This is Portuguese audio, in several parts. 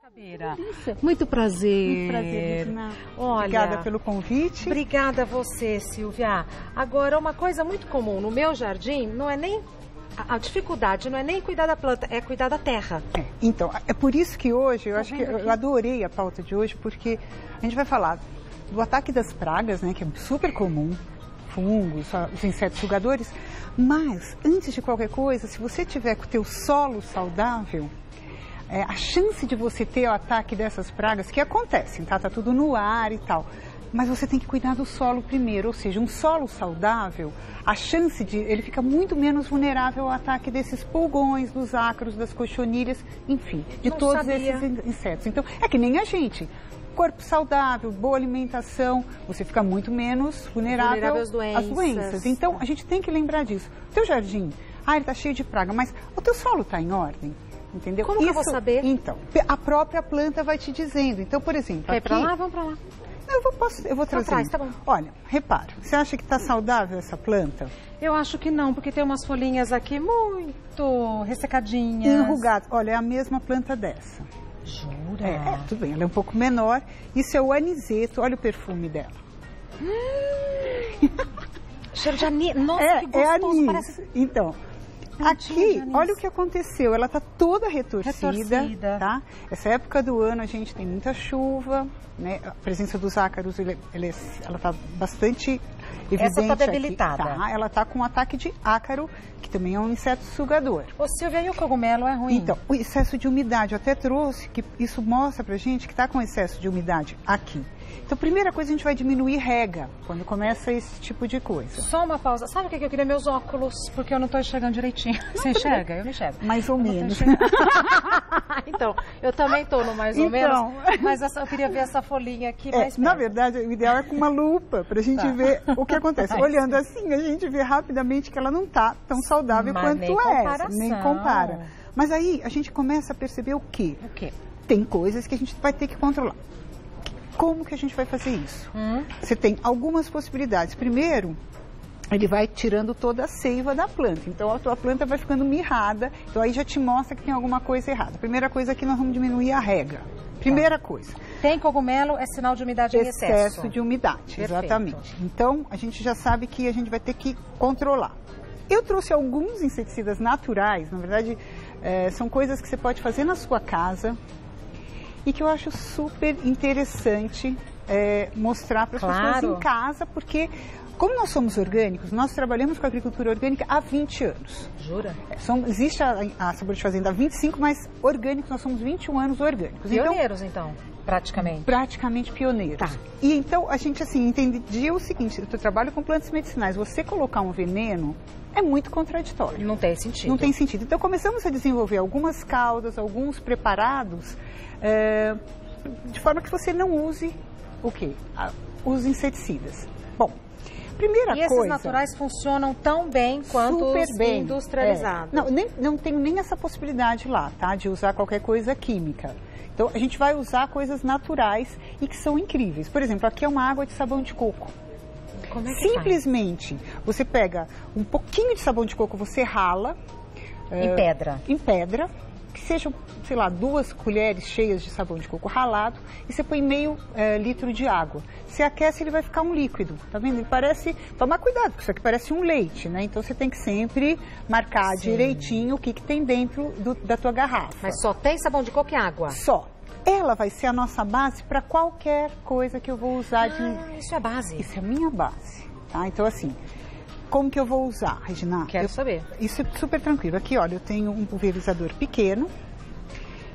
Muito prazer. Muito prazer, Regina. Olha, obrigada pelo convite. Obrigada a você, Silvia. Agora, uma coisa muito comum no meu jardim não é nem... A dificuldade não é nem cuidar da planta, é cuidar da terra. Então, é por isso que hoje, eu acho que eu adorei a pauta de hoje, porque a gente vai falar do ataque das pragas, né, que é super comum, fungos, os insetos sugadores, mas, antes de qualquer coisa, se você tiver com o teu solo saudável, a chance de você ter o ataque dessas pragas, que acontecem, tá tudo no ar e tal, mas você tem que cuidar do solo primeiro, ou seja, um solo saudável, a chance de ele fica muito menos vulnerável ao ataque desses pulgões, dos ácaros, das cochonilhas, enfim, de todos esses insetos. Então, é que nem a gente. Corpo saudável, boa alimentação, você fica muito menos vulnerável às doenças. Então, a gente tem que lembrar disso. O teu jardim, ele está cheio de praga, mas o teu solo está em ordem? Entendeu? Como que eu vou saber? Então, a própria planta vai te dizendo. Então, por exemplo, quer ir pra lá? Vamos pra lá. Eu vou trazer. Atrás, tá bom. Olha, repara, você acha que está saudável essa planta? Eu acho que não, porque tem umas folhinhas aqui muito ressecadinhas. Enrugadas. Olha, é a mesma planta dessa. Jura? Tudo bem, ela é um pouco menor. Isso é o aniseto, olha o perfume dela. Cheiro de anis. Nossa, que gostoso, anis. Parece... Então, aqui, olha o que aconteceu. Ela está toda retorcida, tá? Essa época do ano a gente tem muita chuva, né? A presença dos ácaros, ela está bastante evidente. Essa está debilitada. Aqui, tá? Ela está com um ataque de ácaro, que também é um inseto sugador. Ô Silvia, e o cogumelo é ruim? Então, o excesso de umidade, eu até trouxe, que isso mostra pra gente que está com excesso de umidade aqui. Então, primeira coisa, a gente vai diminuir rega, quando começa esse tipo de coisa. Só uma pausa. Sabe o que eu queria? Meus óculos, porque eu não estou enxergando direitinho. Você enxerga? Eu não enxergo. Mais ou menos. Então, eu também estou no mais ou menos, mas eu queria ver essa folhinha aqui mais perto. Na verdade, o ideal é com uma lupa, pra gente ver o que acontece. Olhando assim, a gente vê rapidamente que ela não está tão saudável quanto essa. Nem compara. Mas aí, a gente começa a perceber o quê? O quê? Tem coisas que a gente vai ter que controlar. Como que a gente vai fazer isso? Você tem algumas possibilidades. Primeiro, ele vai tirando toda a seiva da planta. Então, a tua planta vai ficando mirrada. Então, aí já te mostra que tem alguma coisa errada. Primeira coisa é que nós vamos diminuir a rega. Primeira coisa. Tem cogumelo, é sinal de umidade em excesso. Excesso de umidade, Perfeito. Exatamente. Então, a gente já sabe que a gente vai ter que controlar. Eu trouxe alguns inseticidas naturais. Na verdade, são coisas que você pode fazer na sua casa. E que eu acho super interessante mostrar para as pessoas em casa, porque como nós somos orgânicos, nós trabalhamos com a agricultura orgânica há 20 anos. Jura? Existe a Sabor de Fazenda há 25, mas orgânicos, nós somos 21 anos orgânicos. Pioneiros, então, praticamente. Praticamente pioneiros. Tá. E então a gente assim entendia o seguinte, eu trabalho com plantas medicinais, você colocar um veneno é muito contraditório. Não tem sentido. Não tem sentido. Então começamos a desenvolver algumas caudas, alguns preparados, de forma que você não use o quê? Os inseticidas. Bom, primeira coisa... E esses naturais funcionam tão bem quanto os industrializados? Não tem nem essa possibilidade lá, tá? De usar qualquer coisa química. Então, a gente vai usar coisas naturais e que são incríveis. Por exemplo, aqui é uma água de sabão de coco. Como é que simplesmente, você pega um pouquinho de sabão de coco, você rala... Em pedra? Em pedra, que sejam, sei lá, 2 colheres cheias de sabão de coco ralado, e você põe meio litro de água. Se aquece, ele vai ficar um líquido, tá vendo? Ele parece... Toma cuidado, porque isso aqui parece um leite, né? Então, você tem que sempre marcar direitinho o que tem dentro da tua garrafa. Mas só tem sabão de coco e água? Só. Ela vai ser a nossa base para qualquer coisa que eu vou usar Isso é base? Isso é a minha base, tá? Então, assim, como que eu vou usar, Regina? Quero saber. Isso é super tranquilo. Aqui, olha, eu tenho um pulverizador pequeno.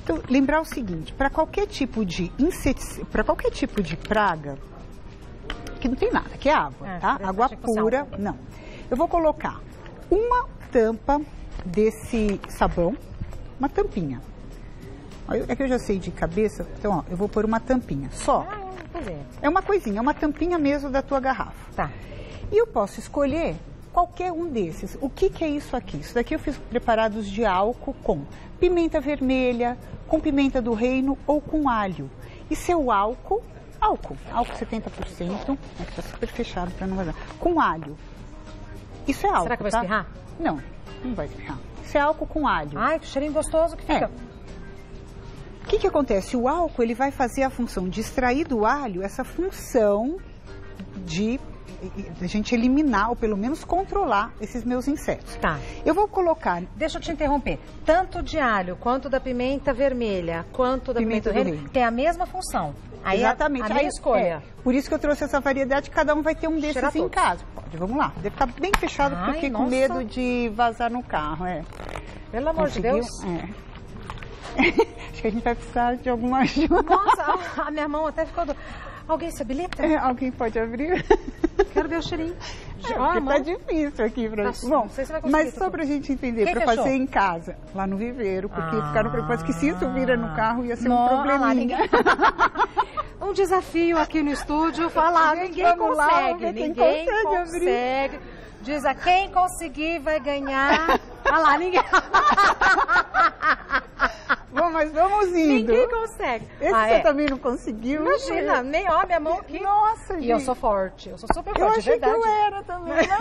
Então, lembrar o seguinte, para qualquer tipo de para qualquer tipo de praga, que não tem nada, que é água, tá? Água pura, não. Eu vou colocar uma tampa desse sabão, uma tampinha. É que eu já sei de cabeça, então, ó, eu vou pôr uma tampinha, só. É uma coisinha, é uma tampinha mesmo da tua garrafa. Tá. E eu posso escolher qualquer um desses. O que é isso aqui? Isso daqui eu fiz preparados de álcool com pimenta vermelha, com pimenta do reino ou com alho. Isso é o álcool 70%, está super fechado para não vazar, com alho. Isso é álcool, será que vai espirrar? Não vai espirrar. Isso é álcool com alho. Ai, que cheirinho gostoso que fica. O que acontece? O álcool ele vai fazer a função de extrair do alho essa função de a gente eliminar ou pelo menos controlar esses meus insetos. Tá. Eu vou colocar... Deixa eu te interromper. Tanto de alho quanto da pimenta vermelha, quanto da pimenta do reino, tem a mesma função. Aí exatamente. A minha escolha. Por isso que eu trouxe essa variedade, cada um vai ter um desses em casa. Pode, vamos lá. Deve ficar bem fechado porque eu fiquei com medo de vazar no carro. Pelo amor de Deus. Acho que a gente vai precisar de alguma ajuda. Nossa, a minha mão até ficou... Alguém se habilita? Alguém pode abrir? Quero ver o cheirinho. Tá difícil aqui pra gente. Bom, mas só pra gente entender, pra fazer em casa, lá no viveiro, porque ficaram preocupados que se isso vira no carro ia ser um probleminha. Um desafio aqui no estúdio, falar, ninguém consegue. Ninguém consegue. Diz a quem conseguir vai ganhar. Olha lá, ninguém... Bom, mas vamos indo. Ninguém consegue. Esse você também não conseguiu? Imagina, nem ó, minha mão aqui. Nossa, gente. E eu sou forte, eu sou super forte, eu achei verdade. Que eu era também, né?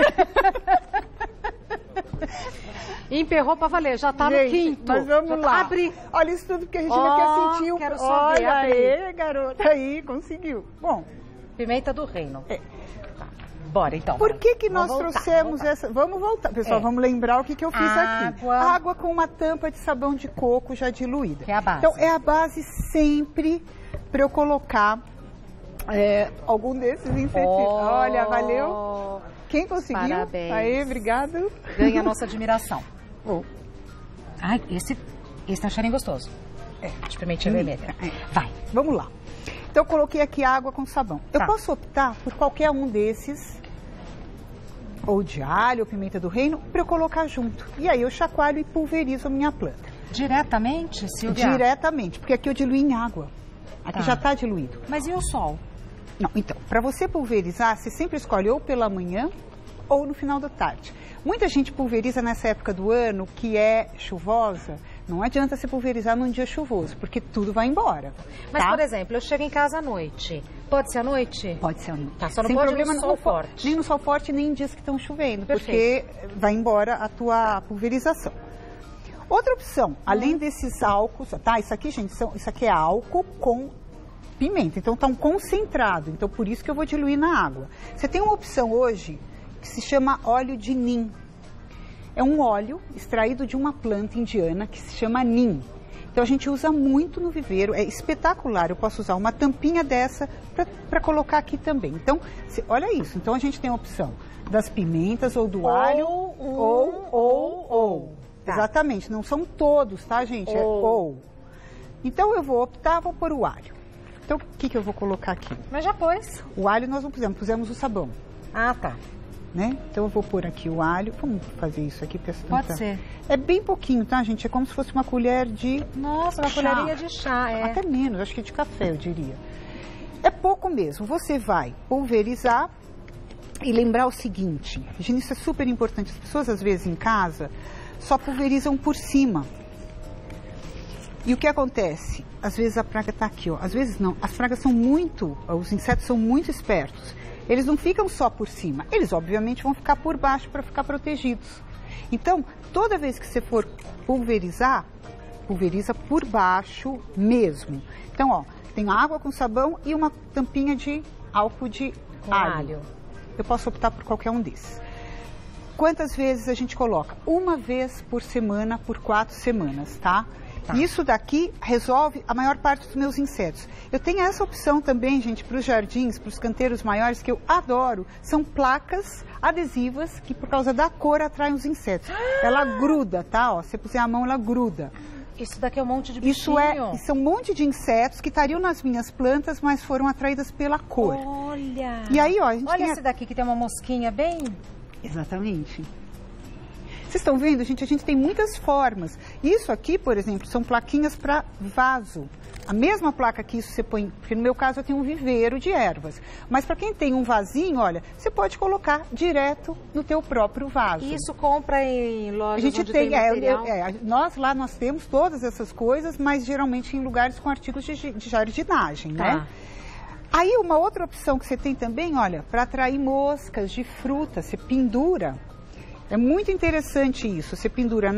Emperrou pra valer, já tá no quinto. Mas vamos lá. Abri. Olha isso tudo que a gente não quer sentir. Quero só ver. Olha aí, garota, aí, conseguiu. Bom. Pimenta do reino. Bora, então. Por que nós trouxemos essa... Vamos voltar, pessoal, vamos lembrar o que eu fiz aqui. Água com uma tampa de sabão de coco já diluída. Que é a base. Então, é a base sempre para eu colocar algum desses inseticidas. Olha, valeu. Quem conseguiu? Parabéns. Aí, obrigado. Ganha a nossa admiração. Ai, esse tem um cheirinho gostoso. De pimentinha vermelha. Vai. Vamos lá. Então, eu coloquei aqui água com sabão. Eu posso optar por qualquer um desses, ou de alho, ou pimenta do reino, para eu colocar junto. E aí eu chacoalho e pulverizo a minha planta. Diretamente, Silvia? Diretamente, porque aqui eu diluí em água. Aqui já está diluído. Mas e o sol? Não, então, para você pulverizar, você sempre escolhe ou pela manhã ou no final da tarde. Muita gente pulveriza nessa época do ano que é chuvosa. Não adianta você pulverizar num dia chuvoso, porque tudo vai embora. Mas, por exemplo, eu chego em casa à noite. Pode ser à noite? Pode ser à noite. Tá, só não pode no sol forte. Nem no sol forte, nem em dias que estão chovendo, porque vai embora a tua pulverização. Outra opção, além desses álcools, tá? Isso aqui, gente, isso aqui é álcool com pimenta. Então, tá um concentrado. Então, por isso que eu vou diluir na água. Você tem uma opção hoje que se chama óleo de nim. É um óleo extraído de uma planta indiana que se chama nim. Então a gente usa muito no viveiro, é espetacular. Eu posso usar uma tampinha dessa para colocar aqui também. Então, olha isso. Então a gente tem a opção das pimentas ou do alho ou. Tá. Exatamente, não são todos, tá, gente? É ou. Então eu vou pôr o alho. Então o que eu vou colocar aqui? Mas já pôs. O alho nós não pusemos o sabão. Ah, tá. Né? Então eu vou pôr aqui o alho. Vamos fazer isso aqui. Pode ser. É bem pouquinho, tá, gente? É como se fosse uma colher de Nossa, uma colherinha de chá, Até menos, acho que de café, eu diria. É pouco mesmo. Você vai pulverizar e lembrar o seguinte. Gente, isso é super importante. As pessoas, às vezes, em casa, só pulverizam por cima. E o que acontece? Às vezes a praga está aqui, ó. Às vezes não. As pragas os insetos são muito espertos. Eles não ficam só por cima, eles obviamente vão ficar por baixo para ficar protegidos. Então, toda vez que você for pulverizar, pulveriza por baixo mesmo. Então, ó, tem água com sabão e uma tampinha de álcool de alho. Eu posso optar por qualquer um desses. Quantas vezes a gente coloca? Uma vez por semana, por 4 semanas, tá? Isso daqui resolve a maior parte dos meus insetos. Eu tenho essa opção também, gente, para os jardins, para os canteiros maiores, que eu adoro. São placas adesivas que, por causa da cor, atraem os insetos. Ela gruda, tá? Ó, se você puser a mão, ela gruda. Isso daqui é um monte de bichinho. Isso é um monte de insetos que estariam nas minhas plantas, mas foram atraídas pela cor. Olha! E aí, ó, a gente Olha esse daqui que tem uma mosquinha bem... Exatamente. Vocês estão vendo, gente? A gente tem muitas formas. Isso aqui, por exemplo, são plaquinhas para vaso. A mesma placa que isso você põe, porque no meu caso eu tenho um viveiro de ervas. Mas para quem tem um vasinho, olha, você pode colocar direto no teu próprio vaso. Isso compra em lojas a gente onde tem material? Nós temos todas essas coisas, mas geralmente em lugares com artigos de jardinagem, né? Aí uma outra opção que você tem também, olha, para atrair moscas de fruta, você pendura. É muito interessante isso. Você pendura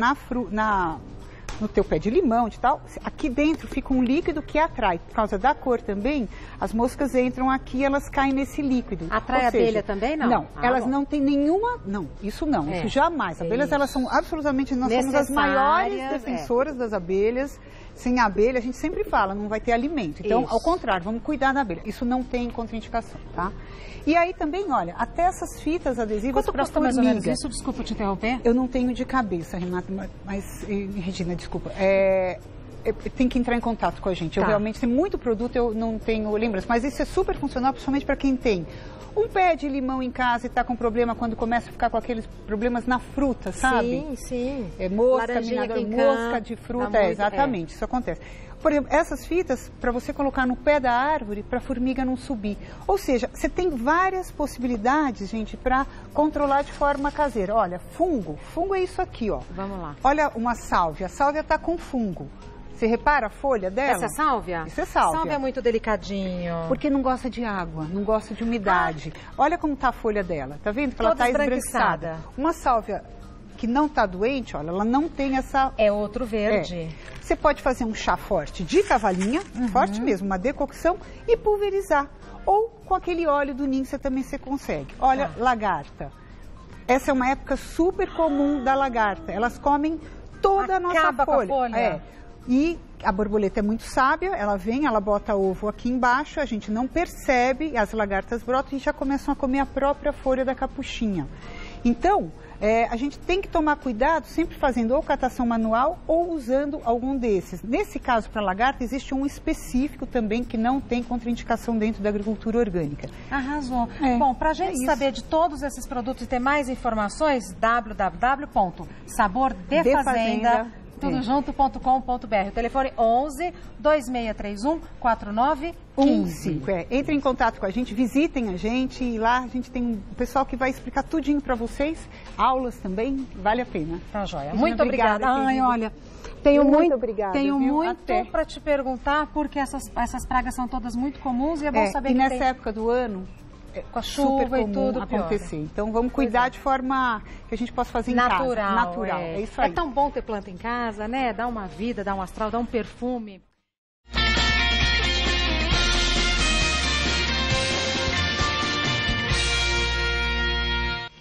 no teu pé de limão e tal, aqui dentro fica um líquido que atrai. Por causa da cor também, as moscas entram aqui, elas caem nesse líquido. Atrai a abelha também, não? Não, elas não têm nenhuma... Não, isso não, isso jamais. Abelhas, elas são absolutamente... Nós somos as maiores defensoras das abelhas. Sem a abelha, a gente sempre fala, não vai ter alimento. Então, ao contrário, vamos cuidar da abelha. Isso não tem contraindicação, tá? E aí também, olha, até essas fitas adesivas para formiga. Mais ou menos isso? Desculpa te interromper. Eu não tenho de cabeça, Renata, mas Regina, desculpa. Tem que entrar em contato com a gente. Eu realmente tenho muito produto, eu não tenho lembrança. Mas isso é super funcional, principalmente para quem tem um pé de limão em casa e está com problema quando começa a ficar com aqueles problemas na fruta, sabe? Sim, sim. Mosca, mosca de fruta, exatamente, isso acontece. Por exemplo, essas fitas, para você colocar no pé da árvore, para a formiga não subir. Ou seja, você tem várias possibilidades, gente, para controlar de forma caseira. Olha, fungo é isso aqui, ó. Vamos lá. Olha uma sálvia, a sálvia está com fungo. Você repara a folha dela? Essa é sálvia? Isso é sálvia. Sálvia é muito delicadinho. Porque não gosta de água, não gosta de umidade. Olha como está a folha dela. Tá vendo que ela está esbranquiçada? Uma sálvia que não está doente, olha, ela não tem essa... É outro verde. Você pode fazer um chá forte de cavalinha, forte mesmo, uma decocção, e pulverizar. Ou com aquele óleo do ninho você consegue. Olha, lagarta. Essa é uma época super comum da lagarta. Elas comem toda a nossa folha. Com a folha. E a borboleta é muito sábia, ela vem, ela bota ovo aqui embaixo, a gente não percebe, as lagartas brotam e já começam a comer a própria folha da capuchinha. Então, a gente tem que tomar cuidado, sempre fazendo ou catação manual ou usando algum desses. Nesse caso, para lagarta, existe um específico também que não tem contraindicação dentro da agricultura orgânica. Arrasou. Bom, para a gente saber de todos esses produtos e ter mais informações, www.sabordefazenda.com.br. tudojunto.com.br. O telefone 11 2631 4915. Entre em contato com a gente, visitem a gente e lá a gente tem um pessoal que vai explicar tudinho para vocês, aulas também, vale a pena. Tá joia. Muito obrigada. Ai, olha, tenho muito para te perguntar, porque essas pragas são todas muito comuns e é bom saber que nessa época do ano com a chuva e tudo acontecer. Então vamos cuidar de forma que a gente possa fazer em casa. Natural. É isso aí. É tão bom ter planta em casa, né? Dá uma vida, dá um astral, dá um perfume.